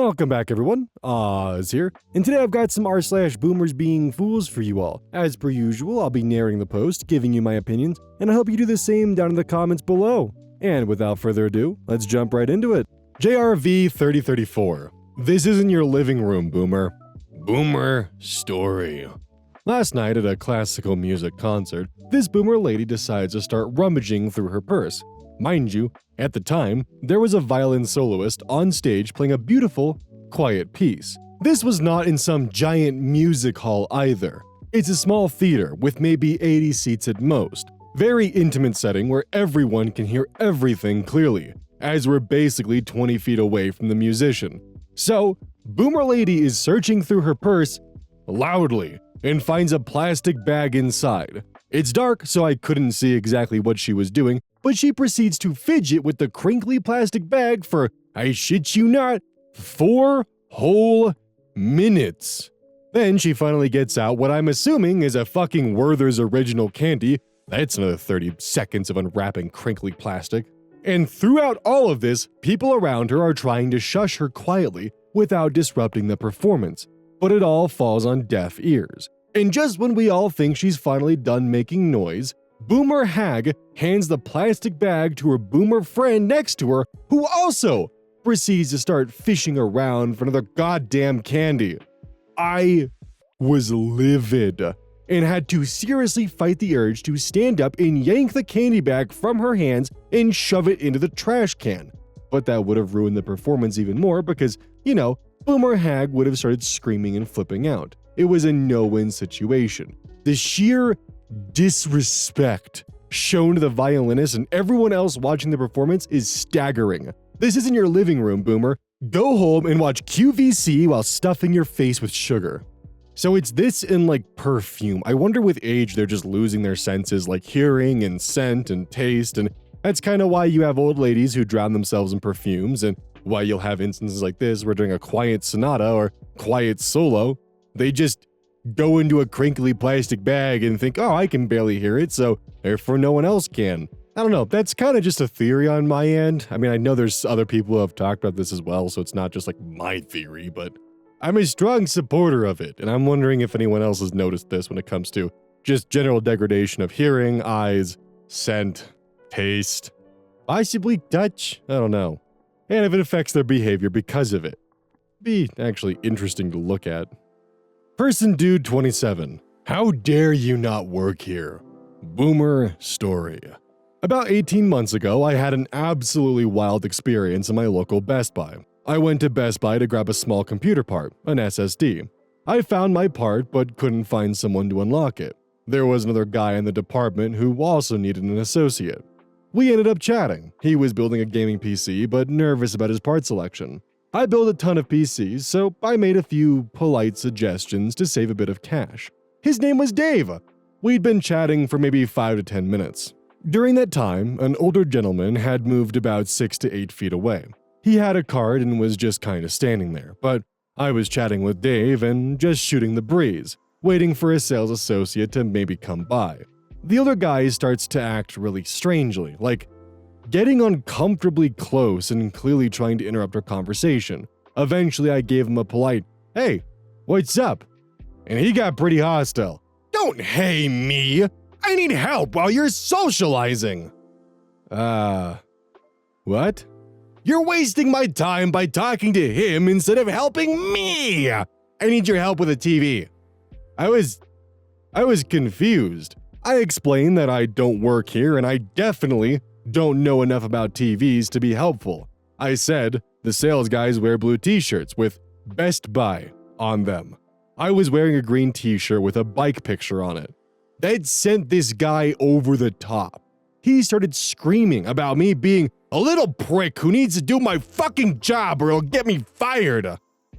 Welcome back everyone, Oz here, and today I've got some r/BoomersBeingFools for you all. As per usual, I'll be narrating the post, giving you my opinions, and I hope you do the same down in the comments below. And without further ado, let's jump right into it. JRV 3034. This isn't your living room, Boomer. Boomer story. Last night at a classical music concert, this boomer lady decides to start rummaging through her purse. Mind you, at the time, there was a violin soloist on stage playing a beautiful, quiet piece. This was not in some giant music hall either. It's a small theater with maybe 80 seats at most. Very intimate setting where everyone can hear everything clearly, as we're basically 20 feet away from the musician. So, Boomer Lady is searching through her purse loudly and finds a plastic bag inside. It's dark, so I couldn't see exactly what she was doing, but she proceeds to fidget with the crinkly plastic bag for, I shit you not, 4 whole minutes. Then she finally gets out what I'm assuming is a fucking Werther's Original candy. That's another 30 seconds of unwrapping crinkly plastic. And throughout all of this, people around her are trying to shush her quietly without disrupting the performance, but it all falls on deaf ears. And just when we all think she's finally done making noise, Boomer Hygh hands the plastic bag to her boomer friend next to her, who also proceeds to start fishing around for another goddamn candy. I was livid and had to seriously fight the urge to stand up and yank the candy bag from her hands and shove it into the trash can. But that would have ruined the performance even more because, Boomer Hygh would have started screaming and flipping out. It was a no-win situation. The sheer disrespect shown to the violinist and everyone else watching the performance is staggering. This isn't your living room, Boomer. Go home and watch QVC while stuffing your face with sugar. So it's this and perfume. I wonder with age they're just losing their senses like hearing and scent and taste, and that's kind of why you have old ladies who drown themselves in perfumes, and why you'll have instances like this where during a quiet sonata or quiet solo, they just go into a crinkly plastic bag and think, oh, I can barely hear it, so therefore no one else can. I don't know, that's kind of just a theory on my end. I mean, I know there's other people who have talked about this as well, so it's not just my theory, but I'm a strong supporter of it, and I'm wondering if anyone else has noticed this when it comes to just general degradation of hearing, eyes, scent, taste, possibly touch, I don't know. And if it affects their behavior because of it. Be actually interesting to look at. Person Dude 27. How dare you not work here? Boomer story. About 18 months ago, I had an absolutely wild experience in my local Best Buy. I went to Best Buy to grab a small computer part, an SSD. I found my part but couldn't find someone to unlock it. There was another guy in the department who also needed an associate. We ended up chatting. He was building a gaming PC but nervous about his part selection. I build a ton of PCs, so I made a few polite suggestions to save a bit of cash. His name was Dave. We'd been chatting for maybe 5 to 10 minutes. During that time, an older gentleman had moved about 6 to 8 feet away. He had a card and was just kind of standing there, but I was chatting with Dave and just shooting the breeze, waiting for a sales associate to maybe come by. The other guy starts to act really strangely, getting uncomfortably close and clearly trying to interrupt our conversation. Eventually, I gave him a polite, "Hey, what's up?" And he got pretty hostile. "Don't hey me! I need help while you're socializing!" What? "You're wasting my time by talking to him instead of helping me! I need your help with a TV." I was confused. I explained that I don't work here and I definitely don't know enough about TVs to be helpful. I said, the sales guys wear blue t-shirts with Best Buy on them. I was wearing a green t-shirt with a bike picture on it. That sent this guy over the top. He started screaming about me being a little prick who needs to do my fucking job or he'll get me fired.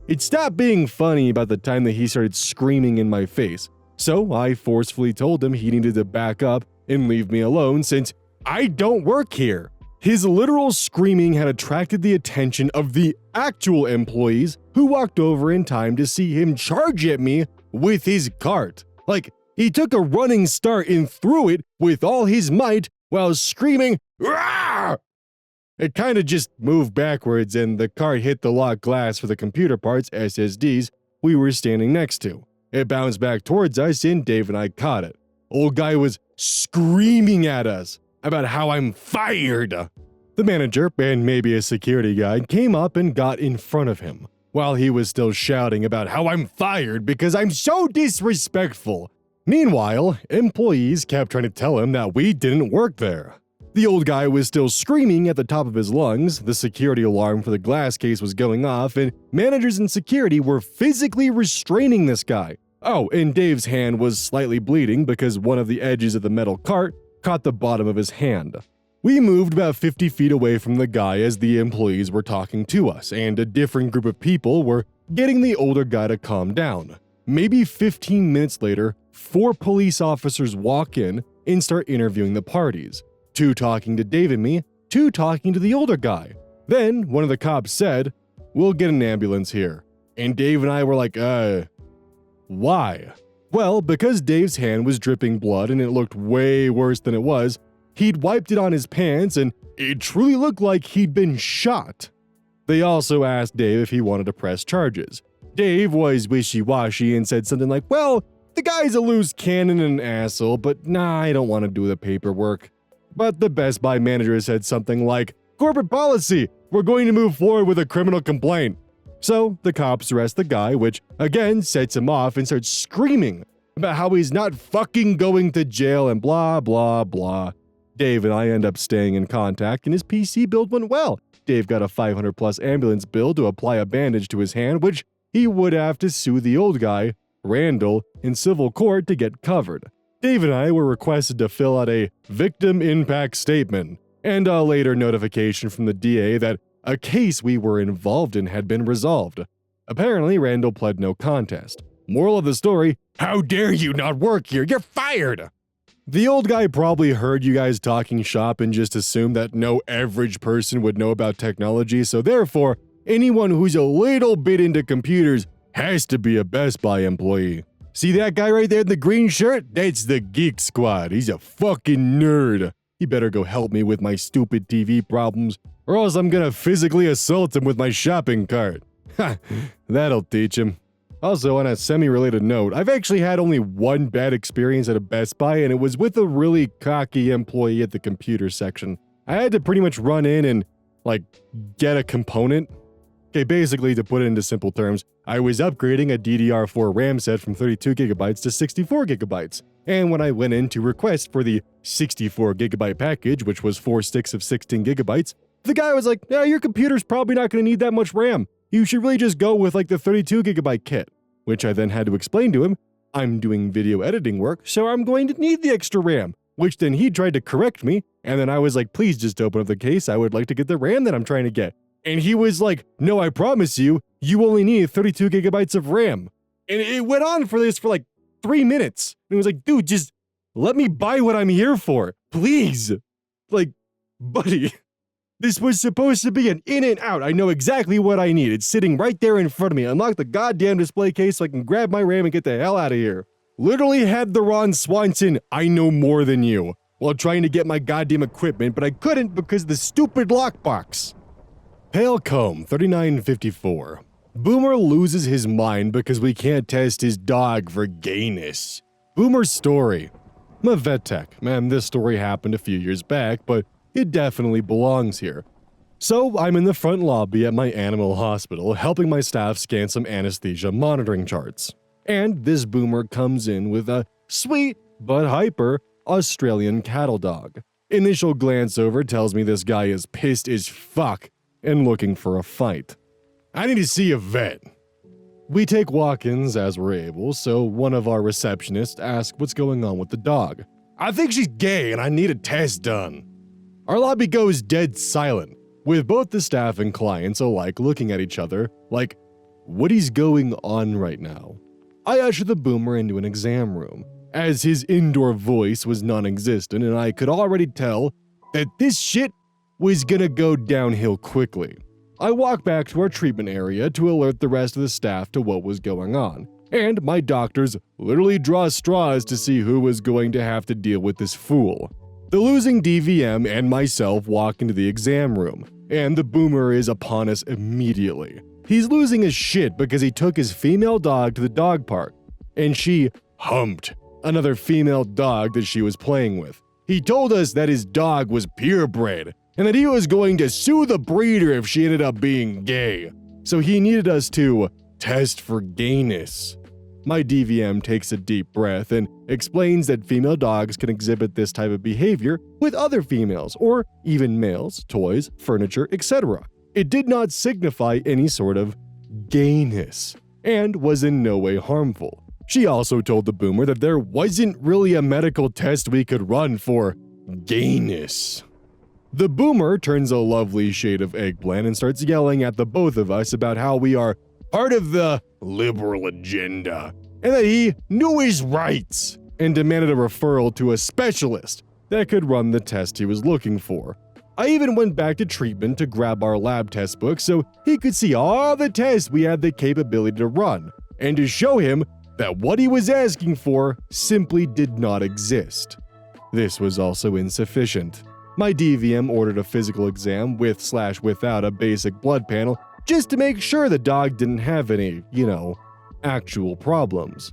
It stopped being funny about the time that he started screaming in my face. So I forcefully told him he needed to back up and leave me alone since I don't work here. His literal screaming had attracted the attention of the actual employees who walked over in time to see him charge at me with his cart. He took a running start and threw it with all his might while screaming, "Rawr!" It kinda just moved backwards and the cart hit the locked glass for the computer parts, SSDs, we were standing next to. It bounced back towards us and Dave and I caught it. Old guy was screaming at us about how I'm fired. The manager, and maybe a security guy, came up and got in front of him, while he was still shouting about how I'm fired because I'm so disrespectful. Meanwhile, employees kept trying to tell him that we didn't work there. The old guy was still screaming at the top of his lungs, the security alarm for the glass case was going off, and managers and security were physically restraining this guy. Oh, and Dave's hand was slightly bleeding because one of the edges of the metal cart caught the bottom of his hand. We moved about 50 feet away from the guy as the employees were talking to us, and a different group of people were getting the older guy to calm down. Maybe 15 minutes later, 4 police officers walk in and start interviewing the parties. 2 talking to Dave and me, 2 talking to the older guy. Then, one of the cops said, "We'll get an ambulance here." And Dave and I were like, why? Well, because Dave's hand was dripping blood and it looked way worse than it was, he'd wiped it on his pants and it truly looked like he'd been shot. They also asked Dave if he wanted to press charges. Dave was wishy-washy and said something like, "Well, the guy's a loose cannon and an asshole, but nah, I don't want to do the paperwork." But the Best Buy manager said something like, "Corporate policy, we're going to move forward with a criminal complaint." So the cops arrest the guy, which again sets him off and starts screaming about how he's not fucking going to jail and blah, blah, blah. Dave and I end up staying in contact and his PC build went well. Dave got a $500+ ambulance bill to apply a bandage to his hand, which he would have to sue the old guy, Randall, in civil court to get covered. Dave and I were requested to fill out a victim impact statement and a later notification from the DA that a case we were involved in had been resolved. Apparently, Randall pled no contest. Moral of the story, how dare you not work here? You're fired! The old guy probably heard you guys talking shop and just assumed that no average person would know about technology, so therefore, anyone who's a little bit into computers has to be a Best Buy employee. See that guy right there in the green shirt? That's the Geek Squad. He's a fucking nerd. He better go help me with my stupid TV problems, or else I'm gonna physically assault him with my shopping cart. Ha, that'll teach him. Also, on a semi-related note, I've actually had only one bad experience at a Best Buy, and it was with a really cocky employee at the computer section. I had to pretty much run in and, get a component. Okay, basically, to put it into simple terms, I was upgrading a DDR4 RAM set from 32GB to 64GB. And when I went in to request for the 64GB package, which was 4 sticks of 16GB, the guy was like, "Yeah, your computer's probably not going to need that much RAM. You should really just go with the 32GB kit." Which I then had to explain to him, I'm doing video editing work, so I'm going to need the extra RAM. Which then he tried to correct me, and then I was like, "Please just open up the case, I would like to get the RAM that I'm trying to get." And he was like, "No, I promise you, you only need 32GB of RAM." And it went on for this for 3 minutes. And it was like, "Dude, just let me buy what I'm here for, please." Buddy, this was supposed to be an in and out. I know exactly what I need. It's sitting right there in front of me. Unlock the goddamn display case so I can grab my RAM and get the hell out of here. Literally had the Ron Swanson, "I know more than you," while trying to get my goddamn equipment, but I couldn't because of the stupid lockbox. Pale Comb 3954. Boomer loses his mind because we can't test his dog for gayness. Boomer's story. I'm a vet tech. Man, this story happened a few years back, but it definitely belongs here. So I'm in the front lobby at my animal hospital helping my staff scan some anesthesia monitoring charts. And this boomer comes in with a sweet but hyper Australian cattle dog. Initial glance over tells me this guy is pissed as fuck and looking for a fight. I need to see a vet. We take walk-ins as we're able, so one of our receptionists asks what's going on with the dog. "I think she's gay and I need a test done." Our lobby goes dead silent, with both the staff and clients alike looking at each other like, what is going on right now? I usher the boomer into an exam room, as his indoor voice was non-existent and I could already tell that this shit was gonna go downhill quickly. I walked back to our treatment area to alert the rest of the staff to what was going on, and my doctors literally draw straws to see who was going to have to deal with this fool. The losing DVM and myself walk into the exam room, and the boomer is upon us immediately. He's losing his shit because he took his female dog to the dog park, and she humped another female dog that she was playing with. He told us that his dog was purebred, and that he was going to sue the breeder if she ended up being gay. So he needed us to test for gayness. My DVM takes a deep breath and explains that female dogs can exhibit this type of behavior with other females, or even males, toys, furniture, etc. It did not signify any sort of gayness, and was in no way harmful. She also told the boomer that there wasn't really a medical test we could run for gayness. The boomer turns a lovely shade of eggplant and starts yelling at the both of us about how we are part of the liberal agenda, and that he knew his rights, and demanded a referral to a specialist that could run the test he was looking for. I even went back to treatment to grab our lab test book so he could see all the tests we had the capability to run, and to show him that what he was asking for simply did not exist. This was also insufficient. My DVM ordered a physical exam with/without a basic blood panel just to make sure the dog didn't have any, actual problems.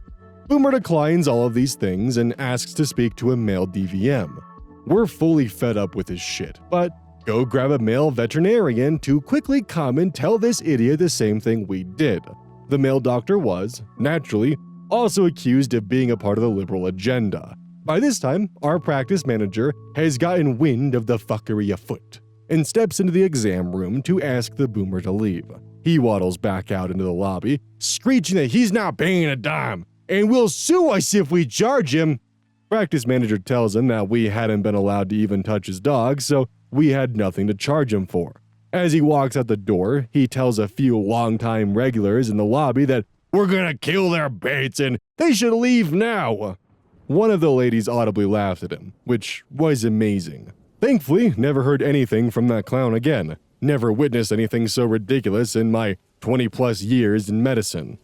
Boomer declines all of these things and asks to speak to a male DVM. We're fully fed up with his shit, but go grab a male veterinarian to quickly come and tell this idiot the same thing we did. The male doctor was, naturally, also accused of being a part of the liberal agenda. By this time, our practice manager has gotten wind of the fuckery afoot and steps into the exam room to ask the boomer to leave. He waddles back out into the lobby, screeching that he's not paying a dime and will sue us if we charge him. Practice manager tells him that we hadn't been allowed to even touch his dog, so we had nothing to charge him for. As he walks out the door, he tells a few longtime regulars in the lobby that we're gonna kill their baits and they should leave now. One of the ladies audibly laughed at him, which was amazing. Thankfully, never heard anything from that clown again. Never witnessed anything so ridiculous in my 20+ years in medicine.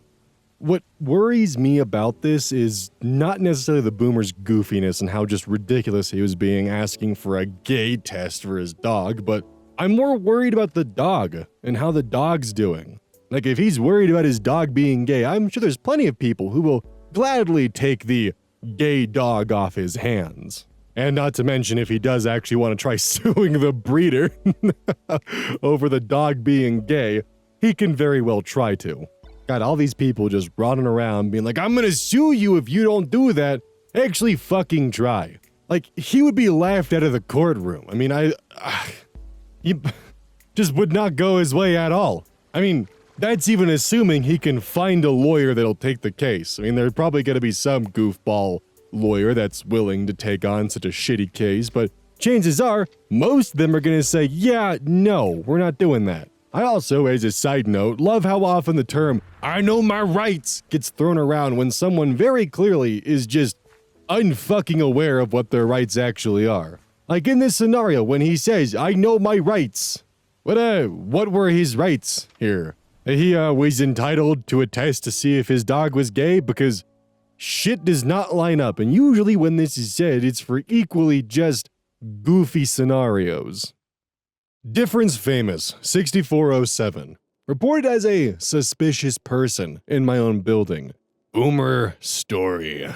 What worries me about this is not necessarily the boomer's goofiness and how just ridiculous he was being asking for a gay test for his dog, but I'm more worried about the dog and how the dog's doing. Like, if he's worried about his dog being gay, I'm sure there's plenty of people who will gladly take the gay dog off his hands. And not to mention, if he does actually want to try suing the breeder over the dog being gay, he can very well try to. Got all these people just running around being like, I'm gonna sue you if you don't do that. Actually fucking try. Like, he would be laughed out of the courtroom. I mean, he just would not go his way at all. I mean, that's even assuming he can find a lawyer that'll take the case. I mean, there's probably gonna be some goofball lawyer that's willing to take on such a shitty case, but chances are, most of them are gonna say, yeah, no, we're not doing that. I also, as a side note, love how often the term, I know my rights, gets thrown around when someone very clearly is just unfucking aware of what their rights actually are. Like in this scenario when he says, I know my rights. What were his rights here? He was entitled to a test to see if his dog was gay because shit does not line up, and usually when this is said, it's for equally just goofy scenarios. Difference famous, 6407. Reported as a suspicious person in my own building. Boomer story.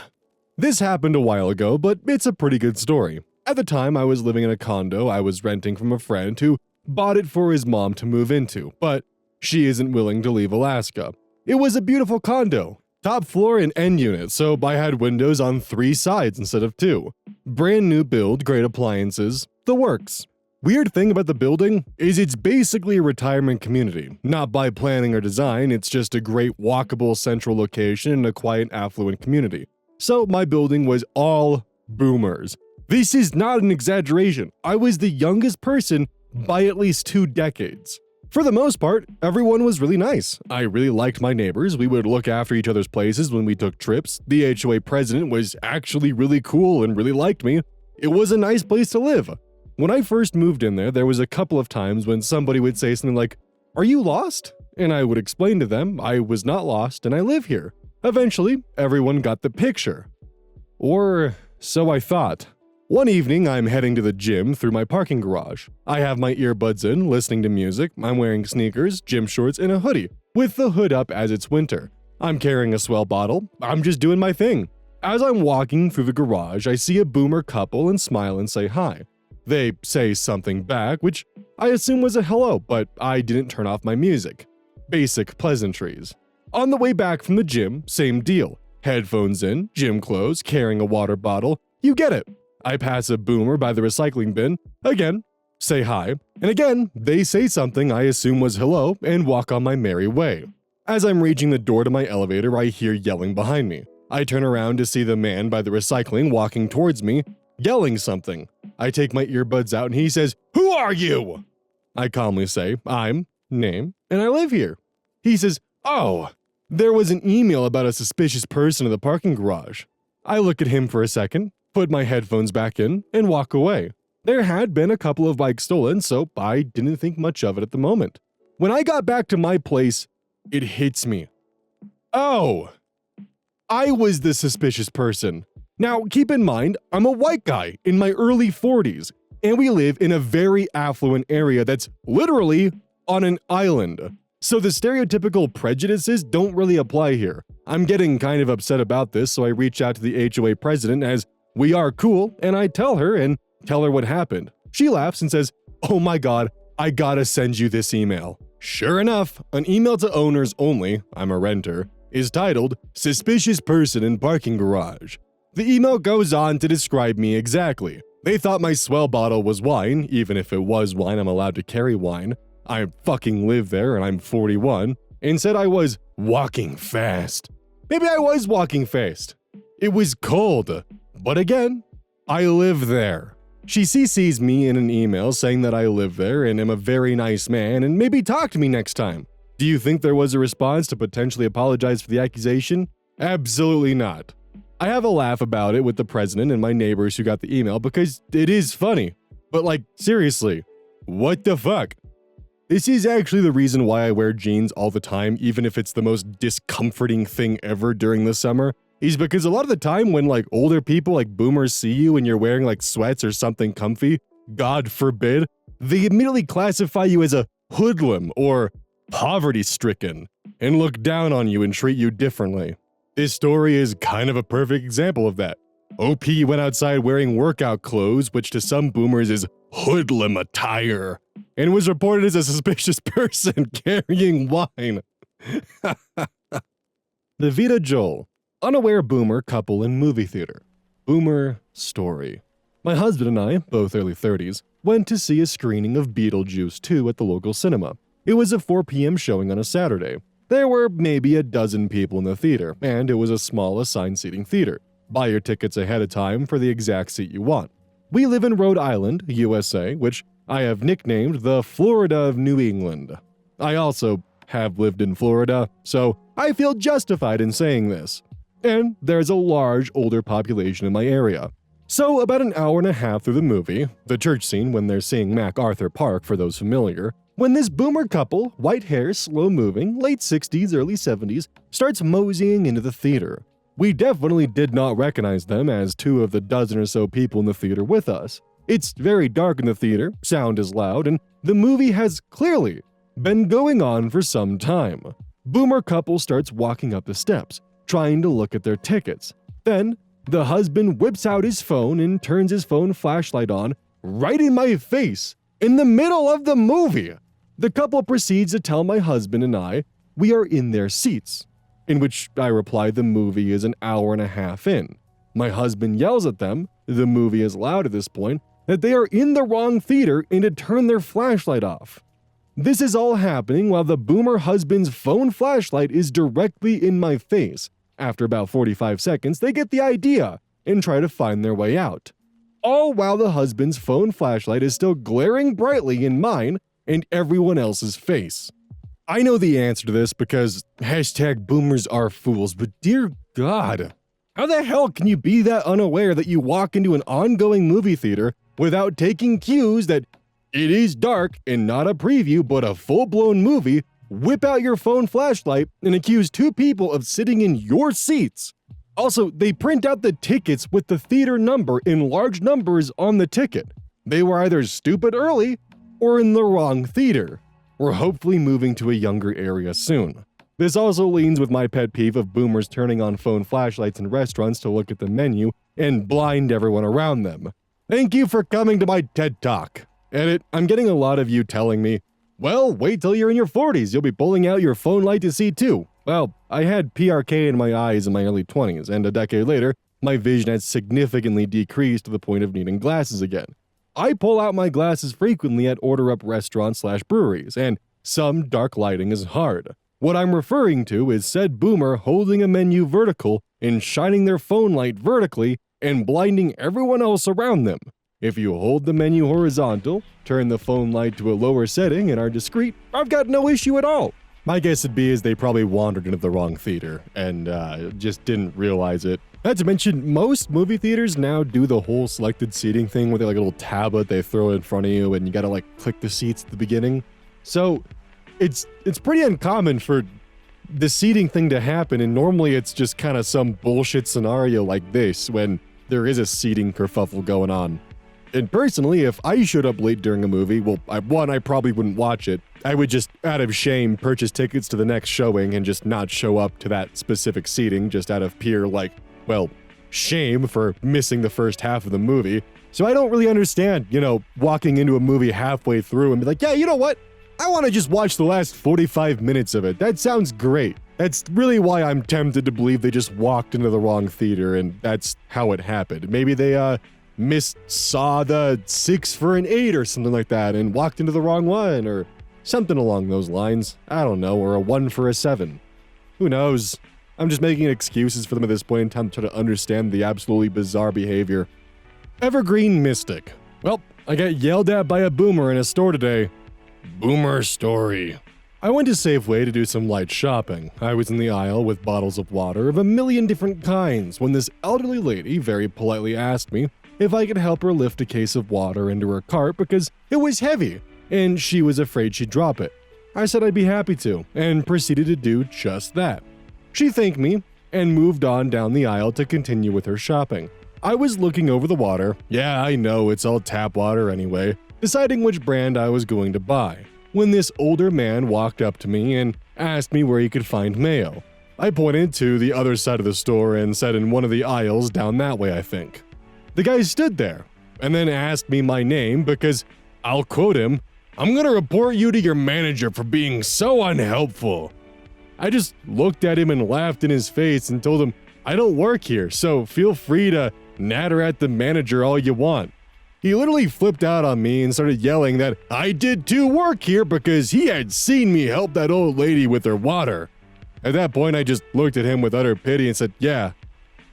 This happened a while ago, but it's a pretty good story. At the time, I was living in a condo I was renting from a friend who bought it for his mom to move into, but she isn't willing to leave Alaska. It was a beautiful condo. Top floor and end unit, so I had windows on 3 sides instead of 2. Brand new build, great appliances, the works. Weird thing about the building is it's basically a retirement community. Not by planning or design, it's just a great walkable central location in a quiet, affluent community. So my building was all boomers. This is not an exaggeration. I was the youngest person by at least 2 decades. For the most part, everyone was really nice. I really liked my neighbors. We would look after each other's places when we took trips. The HOA president was actually really cool and really liked me. It was a nice place to live. When I first moved in there was a couple of times when somebody would say something like, "Are you lost?" And I would explain to them I was not lost and I live here. Eventually, everyone got the picture. Or so I thought. One evening, I'm heading to the gym through my parking garage. I have my earbuds in, listening to music. I'm wearing sneakers, gym shorts, and a hoodie, with the hood up as it's winter. I'm carrying a swell bottle. I'm just doing my thing. As I'm walking through the garage, I see a boomer couple and smile and say hi. They say something back, which I assume was a hello, but I didn't turn off my music. Basic pleasantries. On the way back from the gym, same deal. Headphones in, gym clothes, carrying a water bottle. You get it. I pass a boomer by the recycling bin, again, say hi, and again, they say something I assume was hello and walk on my merry way. As I'm reaching the door to my elevator, I hear yelling behind me. I turn around to see the man by the recycling walking towards me, yelling something. I take my earbuds out and he says, "Who are you?" I calmly say, "I'm, name, and I live here." He says, "Oh, there was an email about a suspicious person in the parking garage." I look at him for a second, put my headphones back in, and walk away. There had been a couple of bikes stolen, so I didn't think much of it at the moment. When I got back to my place, it hits me. Oh, I was the suspicious person. Now, keep in mind, I'm a white guy in my early 40s, and we live in a very affluent area that's literally on an island. So the stereotypical prejudices don't really apply here. I'm getting kind of upset about this, so I reach out to the HOA president as we are cool, and I tell her what happened. She laughs and says, "Oh my god, I gotta send you this email." Sure enough, an email to owners only, I'm a renter, is titled "Suspicious Person in Parking Garage." The email goes on to describe me exactly. They thought my swell bottle was wine, even if it was wine, I'm allowed to carry wine. I fucking live there and I'm 41, and said I was walking fast. Maybe I was walking fast. It was cold. But again, I live there. She CCs me in an email saying that I live there and am a very nice man and maybe talk to me next time. Do you think there was a response to potentially apologize for the accusation? Absolutely not. I have a laugh about it with the president and my neighbors who got the email because it is funny. But like, seriously, what the fuck? This is actually the reason why I wear jeans all the time, even if it's the most discomforting thing ever during the summer. Is because a lot of the time when like older people like boomers see you and you're wearing like sweats or something comfy, God forbid, they immediately classify you as a hoodlum or poverty-stricken and look down on you and treat you differently. This story is kind of a perfect example of that. OP went outside wearing workout clothes, which to some boomers is hoodlum attire, and was reported as a suspicious person carrying wine. The Vita Joel. Unaware boomer couple in movie theater. Boomer story. My husband and I, both early 30s, went to see a screening of Beetlejuice 2 at the local cinema. It was a 4 p.m. showing on a Saturday. There were maybe a dozen people in the theater, and it was a small assigned seating theater. Buy your tickets ahead of time for the exact seat you want. We live in Rhode Island, USA, which I have nicknamed the Florida of New England. I also have lived in Florida, so I feel justified in saying this. And there's a large older population in my area. So about an hour and a half through the movie, the church scene when they're seeing MacArthur Park for those familiar, when this boomer couple, white hair, slow moving, late 60s, early 70s, starts moseying into the theater. We definitely did not recognize them as two of the dozen or so people in the theater with us. It's very dark in the theater, sound is loud, and the movie has clearly been going on for some time. Boomer couple starts walking up the steps, trying to look at their tickets. Then, the husband whips out his phone and turns his phone flashlight on right in my face, in the middle of the movie. The couple proceeds to tell my husband and I we are in their seats, in which I reply the movie is an hour and a half in. My husband yells at them, the movie is loud at this point, that they are in the wrong theater and to turn their flashlight off. This is all happening while the boomer husband's phone flashlight is directly in my face. After about 45 seconds, they get the idea and try to find their way out. All while the husband's phone flashlight is still glaring brightly in mine and everyone else's face. I know the answer to this because #boomers are fools, but dear God, how the hell can you be that unaware that you walk into an ongoing movie theater without taking cues that it is dark and not a preview but a full-blown movie, whip out your phone flashlight, and accuse two people of sitting in your seats? Also, they print out the tickets with the theater number in large numbers on the ticket. They were either stupid early or in the wrong theater. We're hopefully moving to a younger area soon. This also leans with my pet peeve of boomers turning on phone flashlights in restaurants to look at the menu and blind everyone around them. Thank you for coming to my TED Talk. Edit, I'm getting a lot of you telling me, well, wait till you're in your 40s, you'll be pulling out your phone light to see too. Well, I had PRK in my eyes in my early 20s, and a decade later, my vision had significantly decreased to the point of needing glasses again. I pull out my glasses frequently at order-up restaurants/breweries, and some dark lighting is hard. What I'm referring to is said boomer holding a menu vertical and shining their phone light vertically and blinding everyone else around them. If you hold the menu horizontal, turn the phone light to a lower setting, and are discreet, I've got no issue at all. My guess would be is they probably wandered into the wrong theater and just didn't realize it. Not to mention, most movie theaters now do the whole selected seating thing with like a little tablet they throw in front of you and you gotta like click the seats at the beginning. So it's pretty uncommon for the seating thing to happen, and normally it's just kind of some bullshit scenario like this when there is a seating kerfuffle going on. And personally, if I showed up late during a movie, well, I probably wouldn't watch it. I would just, out of shame, purchase tickets to the next showing and just not show up to that specific seating just out of pure, shame for missing the first half of the movie. So I don't really understand, walking into a movie halfway through and be like, yeah, you know what? I want to just watch the last 45 minutes of it. That sounds great. That's really why I'm tempted to believe they just walked into the wrong theater and that's how it happened. Maybe they, saw the 6 for an 8 or something like that and walked into the wrong one or something along those lines. I don't know, or a 1 for a 7. Who knows? I'm just making excuses for them at this point in time to try to understand the absolutely bizarre behavior. Evergreen Mystic. Well, I got yelled at by a boomer in a store today. Boomer story. I went to Safeway to do some light shopping. I was in the aisle with bottles of water of a million different kinds when this elderly lady very politely asked me if I could help her lift a case of water into her cart because it was heavy and she was afraid she'd drop it. I said I'd be happy to and proceeded to do just that. She thanked me and moved on down the aisle to continue with her shopping. I was looking over the water, yeah, I know it's all tap water anyway, deciding which brand I was going to buy, when this older man walked up to me and asked me where he could find mayo. I pointed to the other side of the store and said in one of the aisles down that way, I think. The guy stood there and then asked me my name because, I'll quote him, "I'm gonna report you to your manager for being so unhelpful." I just looked at him and laughed in his face and told him, I don't work here, so feel free to natter at the manager all you want. He literally flipped out on me and started yelling that I did too work here because he had seen me help that old lady with her water. At that point, I just looked at him with utter pity and said, yeah,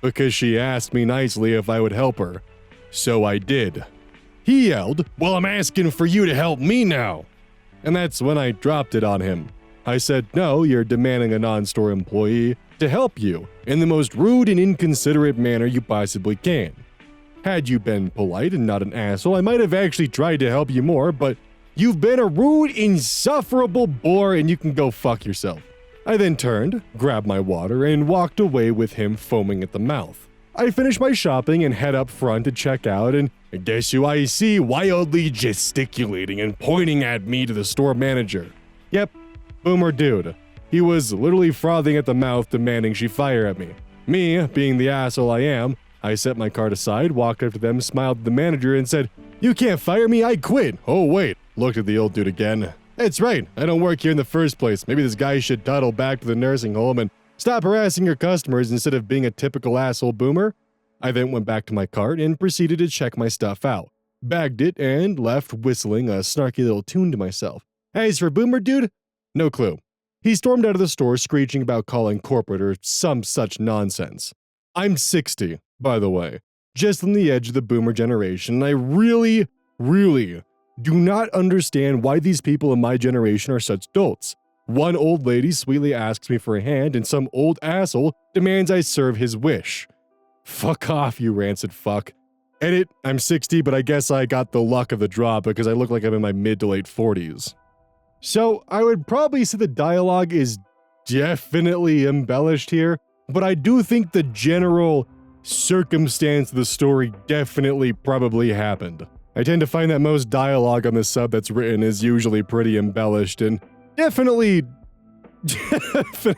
because she asked me nicely if I would help her. So I did. He yelled, well, I'm asking for you to help me now. And that's when I dropped it on him. I said, no, you're demanding a non-store employee to help you in the most rude and inconsiderate manner you possibly can. Had you been polite and not an asshole, I might have actually tried to help you more, but you've been a rude, insufferable bore and you can go fuck yourself. I then turned, grabbed my water, and walked away with him foaming at the mouth. I finished my shopping and head up front to check out, and guess who I see wildly gesticulating and pointing at me to the store manager? Yep, boomer dude. He was literally frothing at the mouth demanding she fire at me. Me, being the asshole I am, I set my cart aside, walked up to them, smiled at the manager, and said, you can't fire me, I quit. Oh wait, looked at the old dude again. That's right, I don't work here in the first place. Maybe this guy should toddle back to the nursing home and stop harassing your customers instead of being a typical asshole boomer. I then went back to my cart and proceeded to check my stuff out, bagged it, and left whistling a snarky little tune to myself. As for boomer dude, no clue. He stormed out of the store screeching about calling corporate or some such nonsense. I'm 60, by the way, just on the edge of the boomer generation, and I really do not understand why these people in my generation are such dolts. One old lady sweetly asks me for a hand, and some old asshole demands I serve his wish. Fuck off, you rancid fuck. Edit, I'm 60, but I guess I got the luck of the draw because I look like I'm in my mid to late 40s. So I would probably say the dialogue is definitely embellished here, but I do think the general circumstance of the story definitely probably happened. I tend to find that most dialogue on the sub that's written is usually pretty embellished and definitely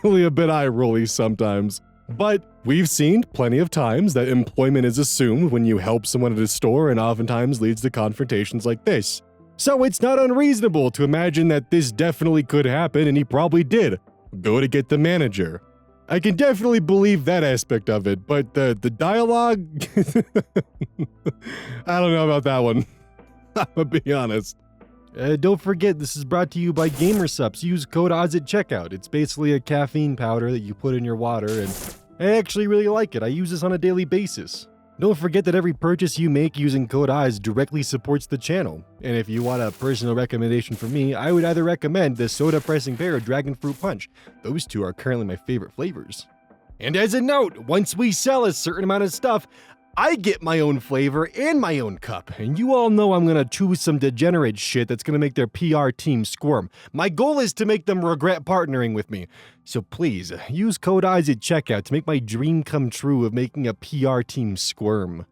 a bit eye-rolly sometimes. But we've seen plenty of times that employment is assumed when you help someone at a store and oftentimes leads to confrontations like this. So it's not unreasonable to imagine that this definitely could happen, and he probably did go to get the manager. I can definitely believe that aspect of it, but the dialogue, I don't know about that one. I'm gonna be honest. Don't forget, this is brought to you by GamerSupps. Use code ODDS at checkout. It's basically a caffeine powder that you put in your water, and I actually really like it. I use this on a daily basis. Don't forget that every purchase you make using code ODDS directly supports the channel. And if you want a personal recommendation from me, I would either recommend the Soda Pressing Pear or Dragon Fruit Punch. Those two are currently my favorite flavors. And as a note, once we sell a certain amount of stuff, I get my own flavor and my own cup, and you all know I'm gonna choose some degenerate shit that's gonna make their PR team squirm. My goal is to make them regret partnering with me. So please, use code ODDS at checkout to make my dream come true of making a PR team squirm.